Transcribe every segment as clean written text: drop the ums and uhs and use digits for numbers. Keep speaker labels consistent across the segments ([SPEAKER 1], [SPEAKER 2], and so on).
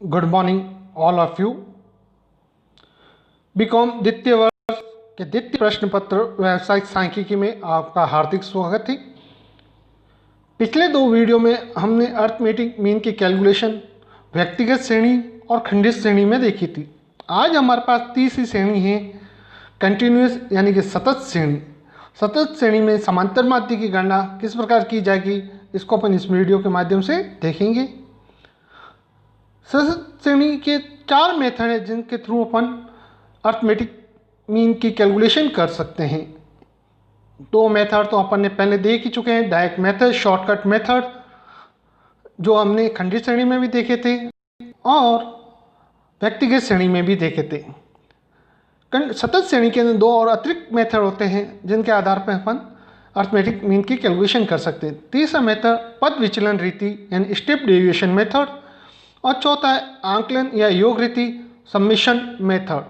[SPEAKER 1] Good morning all of you. BCom द्वितीय वर्ष के द्वितीय प्रश्न पत्र व्यावसायिक सांख्यिकी में आपका हार्दिक स्वागत है। पिछले दो वीडियो में हमने अर्थमेटिक मीन की कैलकुलेशन व्यक्तिगत श्रेणी और खंडित श्रेणी में देखी थी। आज हमारे पास तीसरी श्रेणी है कंटिन्यूस यानी कि सतत श्रेणी। सतत श्रेणी में समांतर माध्य की गणना किस प्रकार की जाएगी इसको अपन इस वीडियो के माध्यम से देखेंगे। सतत श्रेणी के चार मेथड हैं जिनके थ्रू अपन अर्थमेटिक मीन की कैलकुलेशन कर सकते हैं। दो मेथड तो अपन ने पहले देख ही चुके हैं, डायरेक्ट मेथड, शॉर्टकट मेथड, जो हमने खंडित श्रेणी में भी देखे थे और व्यक्तिगत श्रेणी में भी देखे थे। सतत श्रेणी के अंदर दो और अतिरिक्त मेथड होते हैं जिनके आधार पर अपन अर्थमेटिक मीन की कैलकुलेशन कर सकते हैं। तीसरा मेथड पद विचलन रीति यानी स्टेप डेविएशन मेथड, और चौथा है आंकलन या योग रीति सबमिशन मेथड।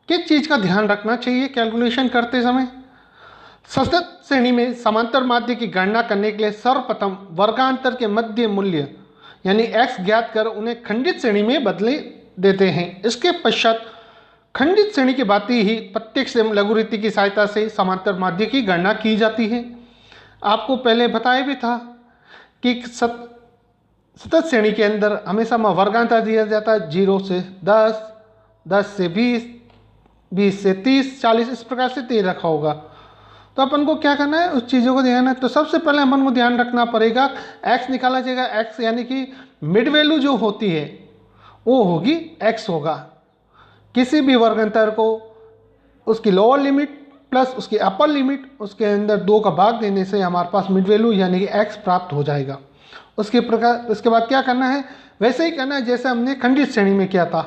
[SPEAKER 1] किस चीज़ का ध्यान रखना चाहिए कैलकुलेशन करते समय? सतत श्रेणी में समांतर माध्य की गणना करने के लिए सर्वप्रथम वर्गांतर के मध्य मूल्य यानी x ज्ञात कर उन्हें खंडित श्रेणी में बदले देते हैं। इसके पश्चात खंडित श्रेणी की भांति ही प्रत्यक्ष लघु रीति की सहायता से समांतर माध्य की गणना की जाती है। आपको पहले बताया भी था कि सतत श्रेणी के अंदर हमेशा वर्गांतर दिया जाता है 0 से 10, 10 से 20, 20 से 30, 40 इस प्रकार से दे रखा होगा। तो अपन को क्या करना है, उस चीज़ों को ध्यान है। तो सबसे पहले अपन को ध्यान रखना पड़ेगा, x निकाला जाएगा। x यानी कि मिड वैल्यू जो होती है वो होगी x होगा। किसी भी वर्गांतर को उसकी लोअर लिमिट प्लस उसकी अपर लिमिट उसके अंदर 2 का भाग देने से हमारे पास मिड वैल्यू यानी कि x प्राप्त हो जाएगा। उसके बाद क्या करना है, वैसे ही करना है जैसे हमने खंडित श्रेणी में किया था।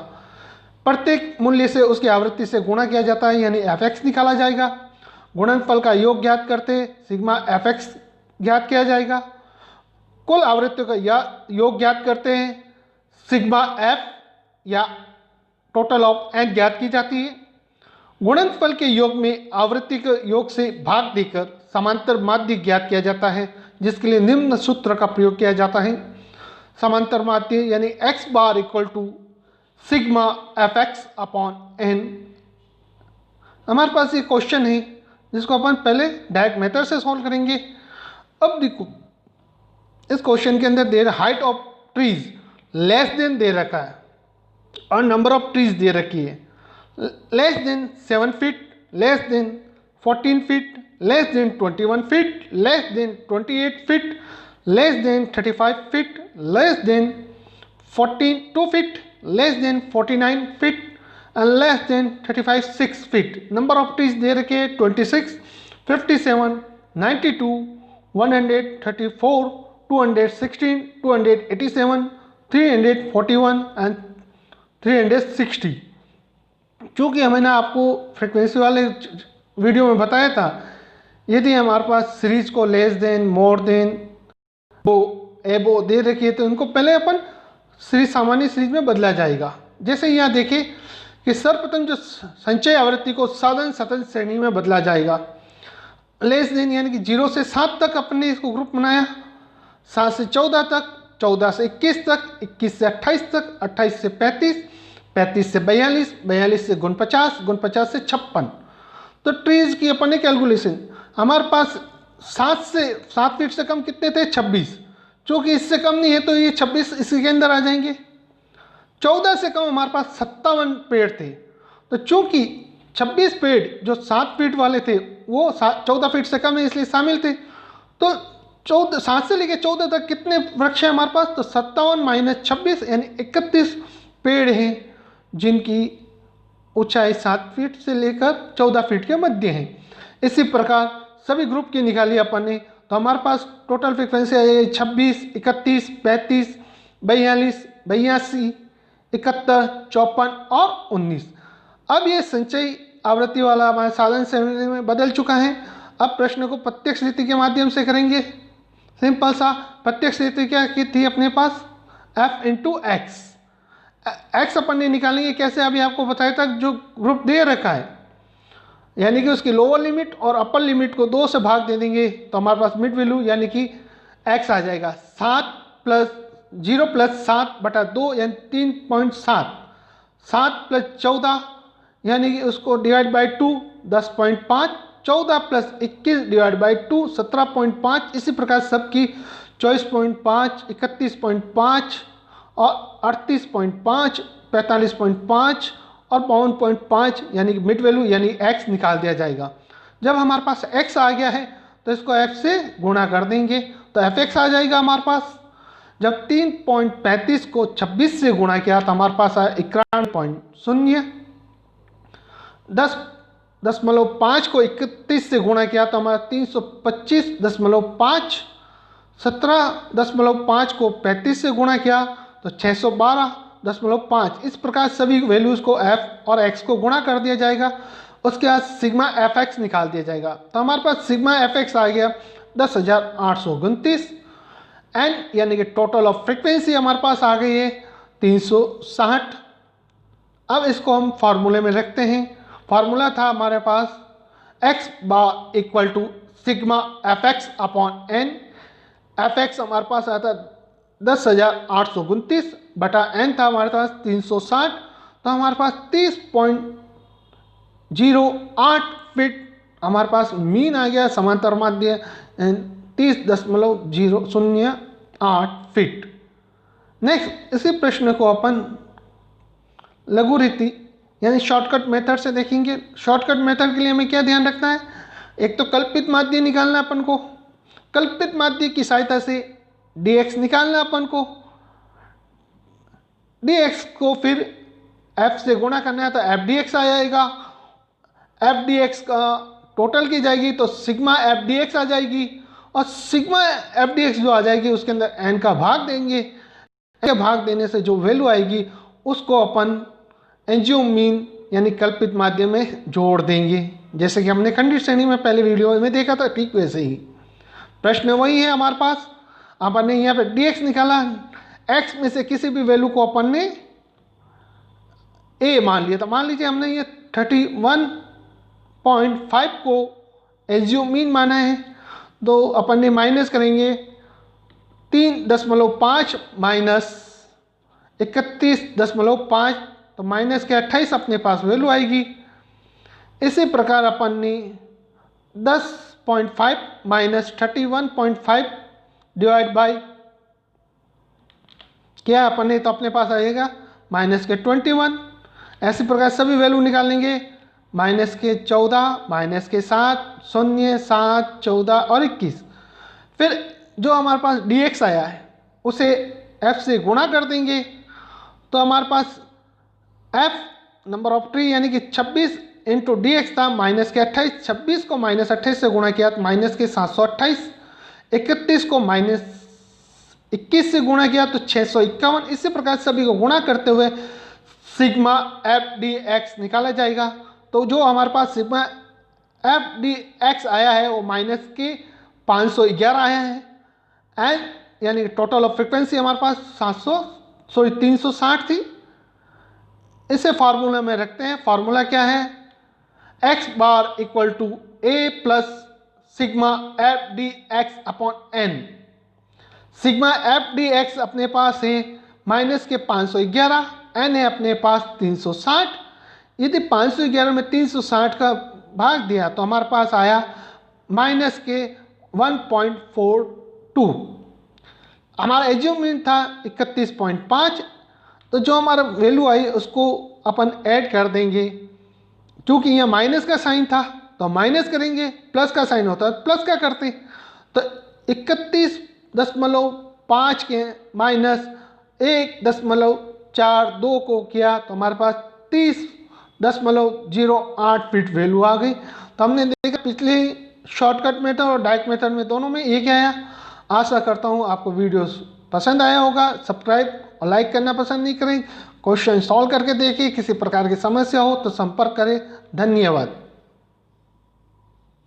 [SPEAKER 1] प्रत्येक मूल्य से उसकी आवृत्ति से गुणा किया जाता है यानी fx निकाला जाएगा। गुणनफल का योग ज्ञात करते सिग्मा fx ज्ञात किया जाएगा। कुल आवृत्तियों का योग ज्ञात करते हैं सिग्मा f या टोटल ऑफ n ज्ञात की जाती है। गुणनफल के योग में आवृत्ति के योग से भाग देकर समांतर माध्य ज्ञात किया जाता है, जिसके लिए निम्न सूत्र का प्रयोग किया जाता है। समांतर माध्य यानी x bar equal to sigma fx upon n। हमारे पास ये क्वेश्चन है जिसको अपन पहले डायरेक्ट मेथड से सॉल्व करेंगे। अब देखो इस क्वेश्चन के अंदर दे रहा height of trees less than दे रखा है और नंबर ऑफ ट्रीज दे रखी है। Less than 7 feet, less than 14 feet, less than 21 feet, less than 28 feet, less than 35 feet, less than 42 feet, less than 49 feet and less than 6 feet. Number of trees दे रखे हैं 26, 57, 92, 134, 216, 287, 341 and 360। चूँकि मैंने आपको frequency वाले वीडियो में बताया था, यदि हमारे पास सीरीज को लेस देन, मोर देन, एबो दे रखी है तो इनको पहले अपन सीरीज सामान्य सीरीज में बदला जाएगा। जैसे यहाँ देखिए कि सर्वप्रथम जो संचय आवृत्ति को साधन सतत श्रेणी में बदला जाएगा। लेस देन यानी कि 0 से 7 तक अपने इसको ग्रुप बनाया, 7 से 14 तक, 14 से 21 तक, 21 से 28 तक, 28 से 35, 35 से 42, 42 से 49, 49 से 56। तो ट्रीज की अपन ने कैलकुलेशन हमारे पास 7 फीट से कम कितने थे 26, चूँकि इससे कम नहीं है तो ये 26 इसी के अंदर आ जाएंगे। 14 से कम हमारे पास 57 पेड़ थे, तो चूंकि 26 पेड़ जो 7 फीट वाले थे वो 14 फीट से कम है इसलिए शामिल थे। तो 7 से लेकर 14 तक कितने वृक्ष हैं हमारे पास, तो 57 माइनस 26 यानी 31 पेड़ हैं जिनकी ऊंचाई 7 फीट से लेकर 14 फीट के मध्य है। इसी प्रकार सभी ग्रुप की निकाली अपन ने तो हमारे पास टोटल फ्रिक्वेंसी आ जाएगी 26, 31, 35, 42, 82, 71, 54 और 19। अब ये संचय आवृत्ति वाला हमारे साधन श्रेणी में बदल चुका है। अब प्रश्न को प्रत्यक्ष रीति के माध्यम से करेंगे। सिंपल सा प्रत्यक्ष रीति क्या की थी अपने पास, f into x. X upon ने निकालेंगे कैसे, अभी आपको बताया था जो ग्रुप दे रखा है यानी कि उसकी लोअर लिमिट और अपर लिमिट को 2 से भाग दे देंगे तो हमारे पास मिड वैल्यू यानी कि x आ जाएगा। 7 प्लस 0 + 7/2 यानी 3.7, 7 + 14 यानी कि उसको डिवाइड बाई 2 10.5, 14 + 21 डिवाइड बाई 2 17.5। इसी प्रकार सबकी 24.5, 31.5 और 38.5, 45.5 और 52.5 यानी कि मिड वैल्यू यानी x निकाल दिया जाएगा। जब हमारे पास x आ गया है तो इसको f से गुणा कर देंगे तो fx आ जाएगा हमारे पास। जब 3.35 को 26 से गुणा किया तो हमारे पास आया 91.0। 10.5 को 31 से गुणा किया तो हमारा 325.5। 17.5 को 35 से गुणा किया तो 612.5। इस प्रकार सभी वैल्यूज़ को f और x को गुणा कर दिया जाएगा। उसके बाद सिग्मा fx निकाल दिया जाएगा तो हमारे पास सिग्मा fx आ गया 10,829। n यानी कि टोटल ऑफ फ्रीक्वेंसी हमारे पास आ गई है 360। अब इसको हम फार्मूले में रखते हैं। फार्मूला था हमारे पास x bar equal to sigma fx upon n। fx हमारे पास आता 10,829 बटा n था हमारे पास 360, तो हमारे पास 30.08 फीट हमारे पास मीन आ गया समांतर माध्य 30.008 फीट। नेक्स्ट इसी प्रश्न को अपन लघु रीति यानी शॉर्टकट मेथड से देखेंगे। शॉर्टकट मेथड के लिए हमें क्या ध्यान रखना है, एक तो कल्पित माध्य निकालना अपन को, कल्पित माध्य की सहायता से dx निकालना अपन को, dx को फिर f से गुणा करना है तो f dx आ जाएगा। f dx का टोटल की जाएगी तो सिग्मा f dx आ जाएगी और सिग्मा f dx जो आ जाएगी उसके अंदर n का भाग देंगे। n का भाग देने से जो वैल्यू आएगी उसको अपन एंजियो मीन यानी कल्पित माध्य में जोड़ देंगे, जैसे कि हमने खंडित श्रेणी में पहले वीडियो में देखा था, ठीक वैसे ही प्रश्न वही है हमारे पास। अपन ने यहाँ पे dx निकाला, x में से किसी भी वैल्यू को अपन ने a मान लिया था। मान लीजिए हमने ये 31.5 को एलजीओ मीन माना है तो अपन ने माइनस करेंगे 3.5 माइनस 31.5 तो माइनस के 28 अपने पास वैल्यू आएगी। इसी प्रकार अपन ने 10.5 माइनस 31.5 डिवाइड बाई क्या अपन ने तो अपने पास आएगा माइनस के 21। ऐसी प्रकार सभी वैल्यू निकालेंगे, माइनस के 14, माइनस के 7, 0, 7, 14 और 21। फिर जो हमारे पास dx आया है उसे f से गुणा कर देंगे तो हमारे पास f नंबर ऑफ ट्री यानी कि 26 इंटू dx था माइनस के 28। 26 को माइनस 28 से गुणा किया तो माइनस के 728। 31 को माइनस 21 से गुणा किया तो 651। इसी प्रकार सभी को गुणा करते हुए सिग्मा f dx निकाला जाएगा। तो जो हमारे पास सिग्मा f dx आया है वो माइनस के 511 आया है। एंड यानी टोटल ऑफ फ्रिक्वेंसी हमारे पास 360 थी। इसे फार्मूला में रखते हैं। फार्मूला क्या है, x bar equal to a plus sigma f dx upon n। Sigma f dx अपने पास है माइनस के 511, n है अपने पास 360। यदि 511 में 360 का भाग दिया तो हमारे पास आया माइनस के 1.42। हमारा एज्यूम मीन था 31.5, तो जो हमारा वैल्यू आई उसको अपन ऐड कर देंगे। क्योंकि यहाँ माइनस का साइन था तो माइनस करेंगे, प्लस का साइन होता है प्लस का करते। तो 31.5 के माइनस 1.42 को किया तो हमारे पास 30.08 फीट वैल्यू आ गई। तो हमने देखा पिछले शॉर्टकट मेथड और डायरेक्ट मेथड में दोनों में एक आया। आशा करता हूँ आपको वीडियोस पसंद आया होगा। सब्सक्राइब और लाइक करना पसंद नहीं करें, क्वेश्चन सॉल्व करके देखिए। किसी प्रकार की समस्या हो तो संपर्क करें। धन्यवाद।